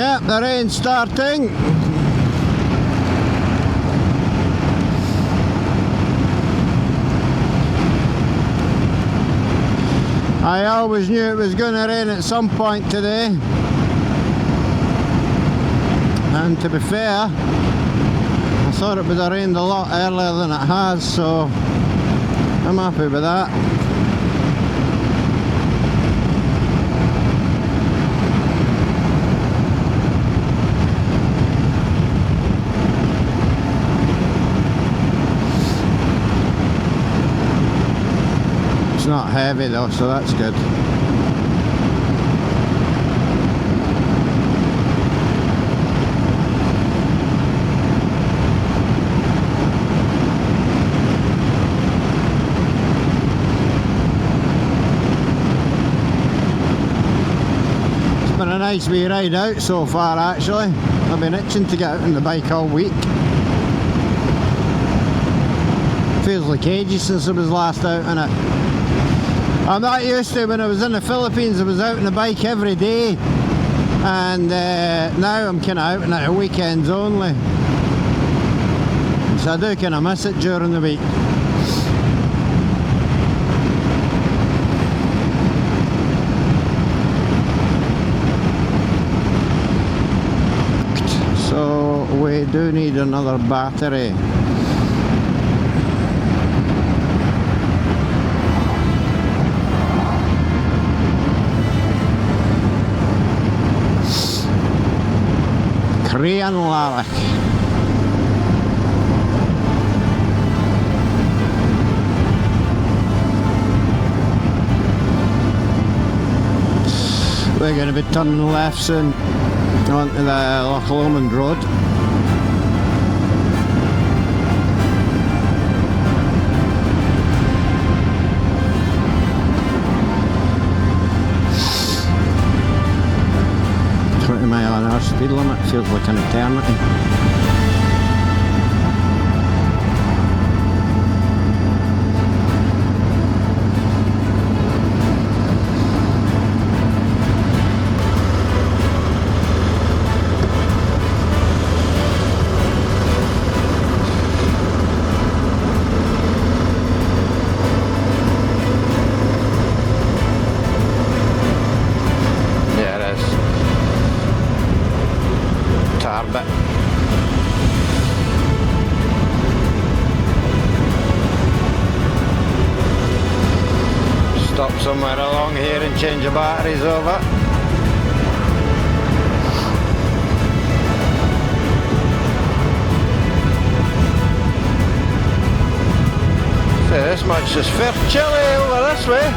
Yeah, the rain's starting. I always knew it was going to rain at some point today. And to be fair, I thought it would have rained a lot earlier than it has, so I'm happy with that. It's not heavy though, so that's good. It's been a nice wee ride out so far actually. I've been itching to get out on the bike all week. Feels like ages since I was last out on it. I'm not used to. When I was in the Philippines I was out on the bike every day, and now I'm kind of out on it at weekends only, so I do kind of miss it during the week. So we do need another battery. Crianlarich. We're going to be turning left soon onto the Loch Lomond road. Speed limit feels like an eternity. Tarbet. Stop somewhere along here and change the batteries over. So this much is fair chilly over this way.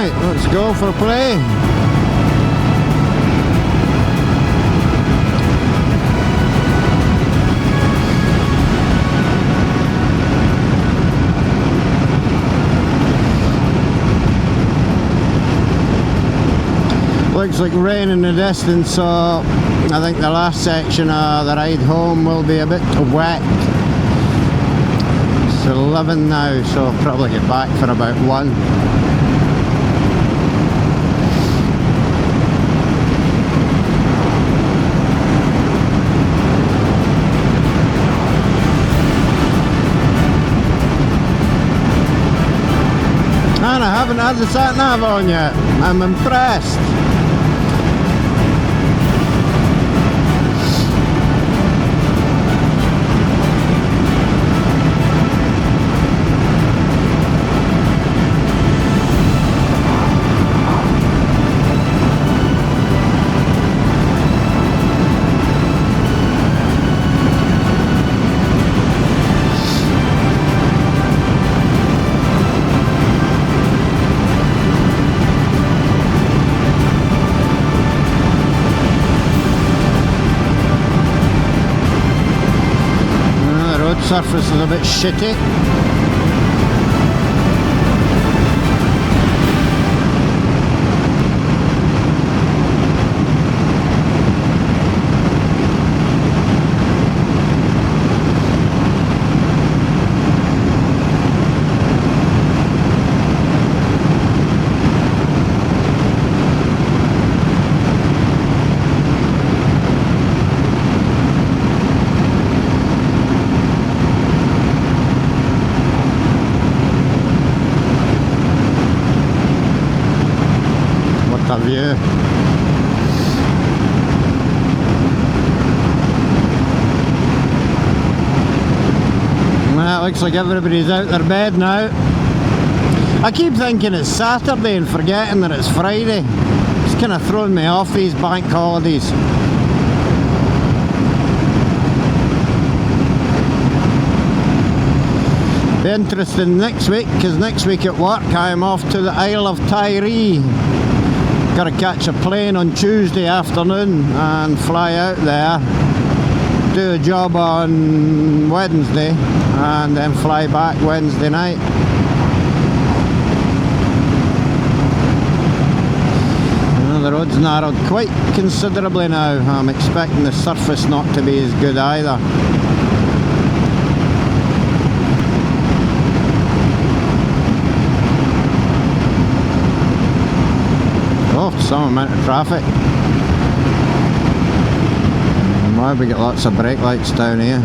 Let's go for a play. Looks like rain in the distance, so I think the last section of the ride home will be a bit wet. It's 11 now, so I'll probably get back for about 1. And I haven't had the sat nav on yet. I'm impressed. Surface is a bit shitty. View. Well, it looks like everybody's out their bed now. I keep thinking it's Saturday and forgetting that it's Friday. It's kind of throwing me off, these bank holidays. Be interesting next week, because next week at work I'm off to the Isle of Tiree. Got to catch a plane on Tuesday afternoon and fly out there, do a job on Wednesday and then fly back Wednesday night. The road's narrowed quite considerably now. I'm expecting the surface not to be as good either. Some amount of traffic. Wow, we get lots of brake lights down here.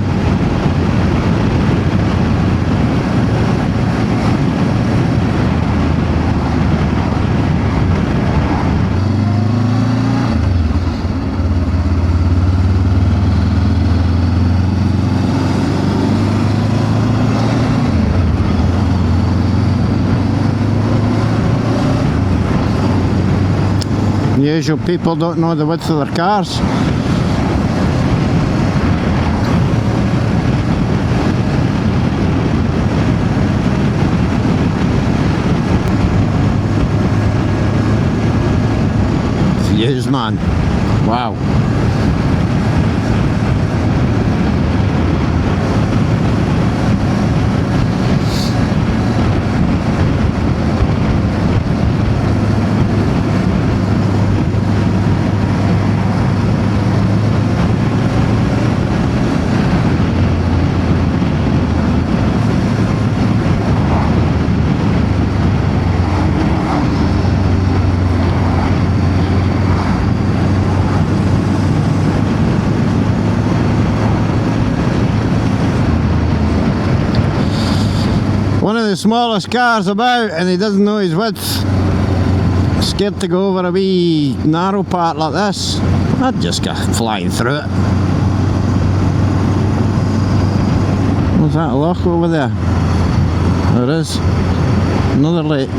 Usual people don't know the width of their cars. It's used, man. Wow. One of the smallest cars about, and he doesn't know his width. Scared to go over a wee narrow part like this. I'd just go flying through it. What's that, a loch over there? There is. Another lake.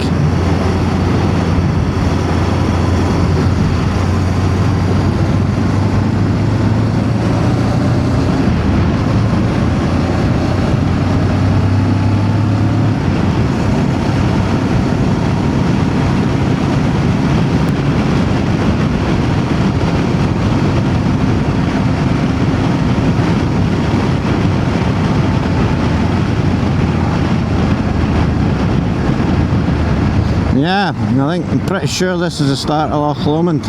Yeah, I'm pretty sure this is the start of Loch Lomond.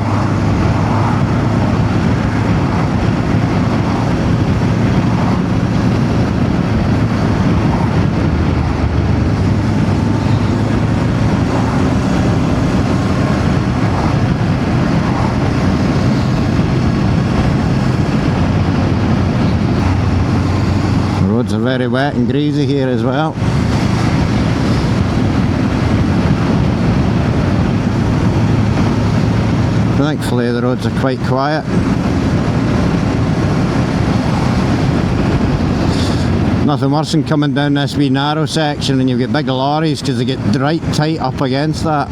The roads are very wet and greasy here as well. Thankfully the roads are quite quiet. Nothing worse than coming down this wee narrow section and you've got big lorries because they get right tight up against that.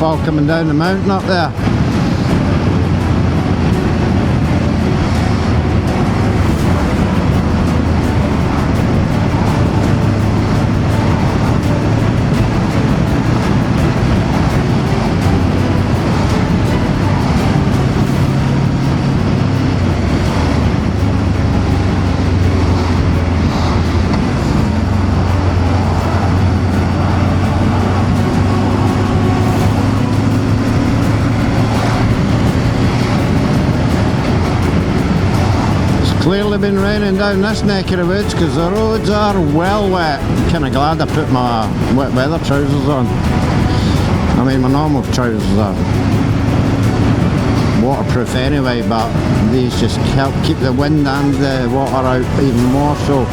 waterfall coming down the mountain up there. Clearly been raining down this neck of the woods because the roads are well wet. I'm kind of glad I put my wet weather trousers on. I mean, my normal trousers are waterproof anyway, but these just help keep the wind and the water out even more so.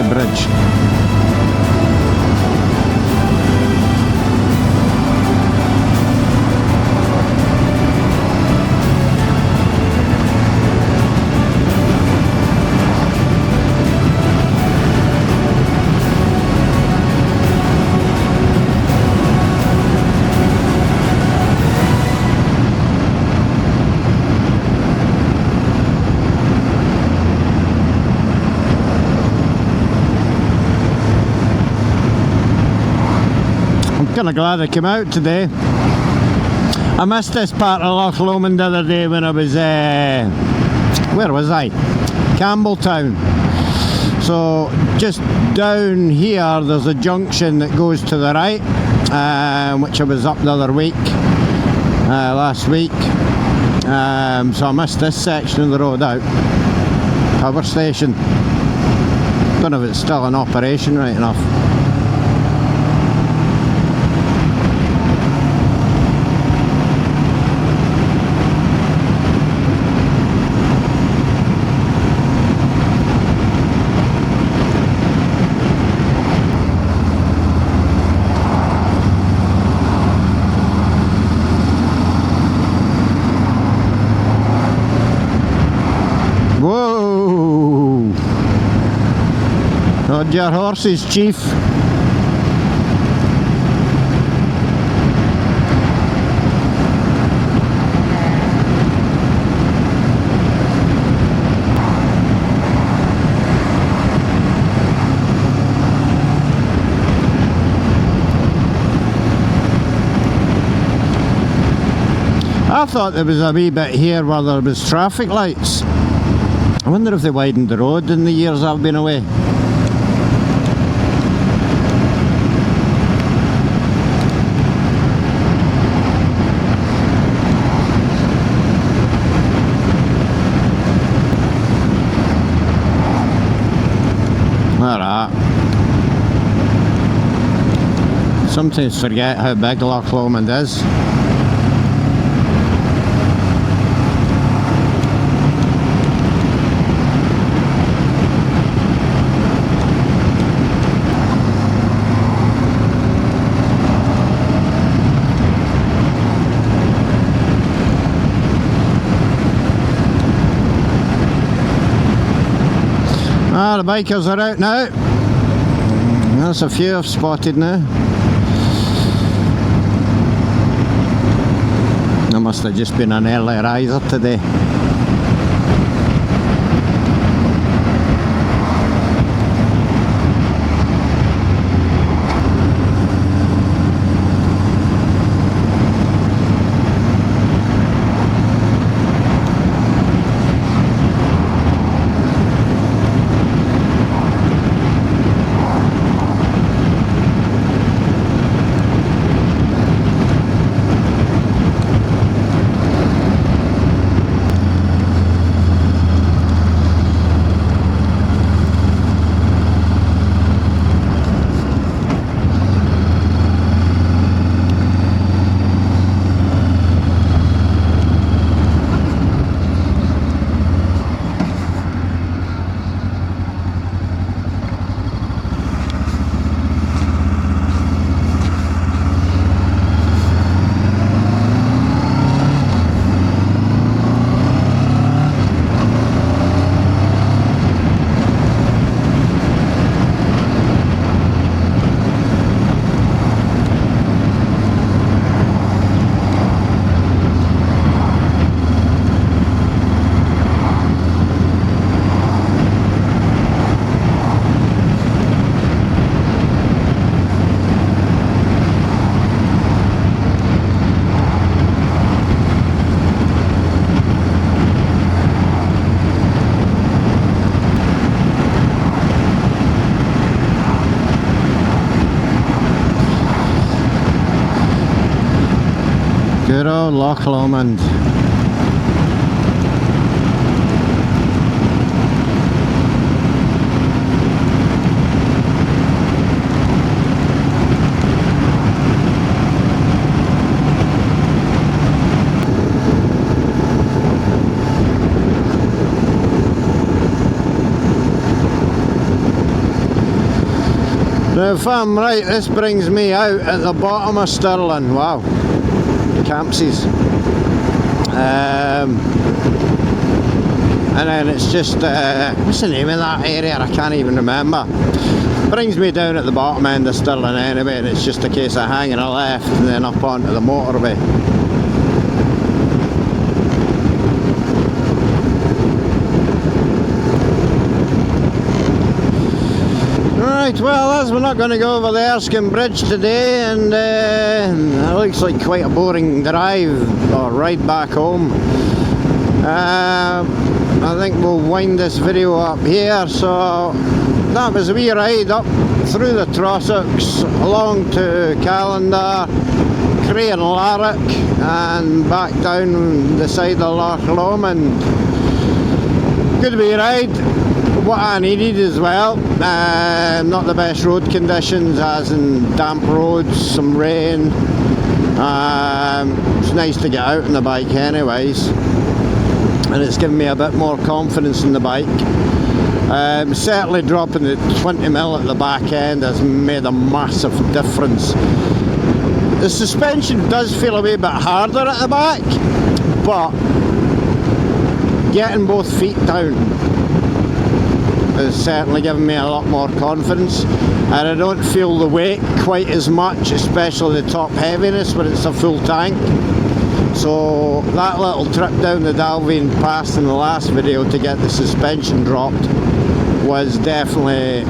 Bridge. Kind of glad I came out today. I missed this part of Loch Lomond the other day when I was where was I? Campbelltown. So just down here there's a junction that goes to the right, which I was up the other week, last week. So I missed this section of the road out. Power station. Don't know if it's still in operation right enough. Whoa! Hold your horses, Chief. I thought there was a wee bit here where there was traffic lights. I wonder if they widened the road in the years I've been away. Alright. Sometimes forget how big Loch Lomond is. Ah, the bikers are out now. That's a few I've spotted now. That must have just been an early riser today. Good old Loch Lomond. Now if I'm right, this brings me out at the bottom of Stirling. Wow, Campsies. And then it's just, what's the name of that area? I can't even remember. Brings me down at the bottom end of Stirling anyway, and it's just a case of hanging a left and then up onto the motorway. Right, well, as we're not going to go over the Erskine Bridge today, and it looks like quite a boring drive or ride back home, I think we'll wind this video up here. So that was a wee ride up through the Trossachs, along to Callander, Crianlarich, and back down the side of Loch Lomond. Good wee ride. What I needed as well. Not the best road conditions, as in damp roads, some rain. It's nice to get out on the bike anyways, and it's given me a bit more confidence in the bike. Certainly dropping the 20mm at the back end has made a massive difference. The suspension does feel a wee bit harder at the back, but getting both feet down has certainly given me a lot more confidence, and I don't feel the weight quite as much, especially the top heaviness when it's a full tank. So that little trip down the Daley Pass in the last video to get the suspension dropped was definitely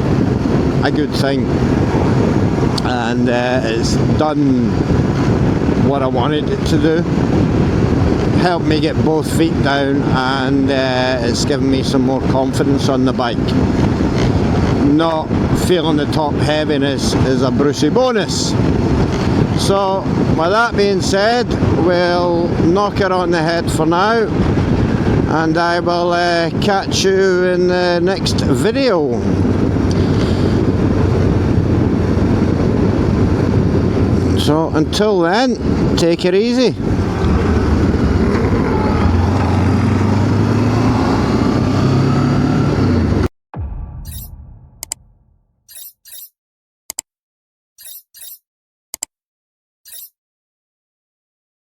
a good thing, and it's done what I wanted it to do. Helped me get both feet down, and it's given me some more confidence on the bike. Not feeling the top heaviness is a Brucey bonus. So with that being said, we'll knock it on the head for now, and I will catch you in the next video. So until then, take it easy.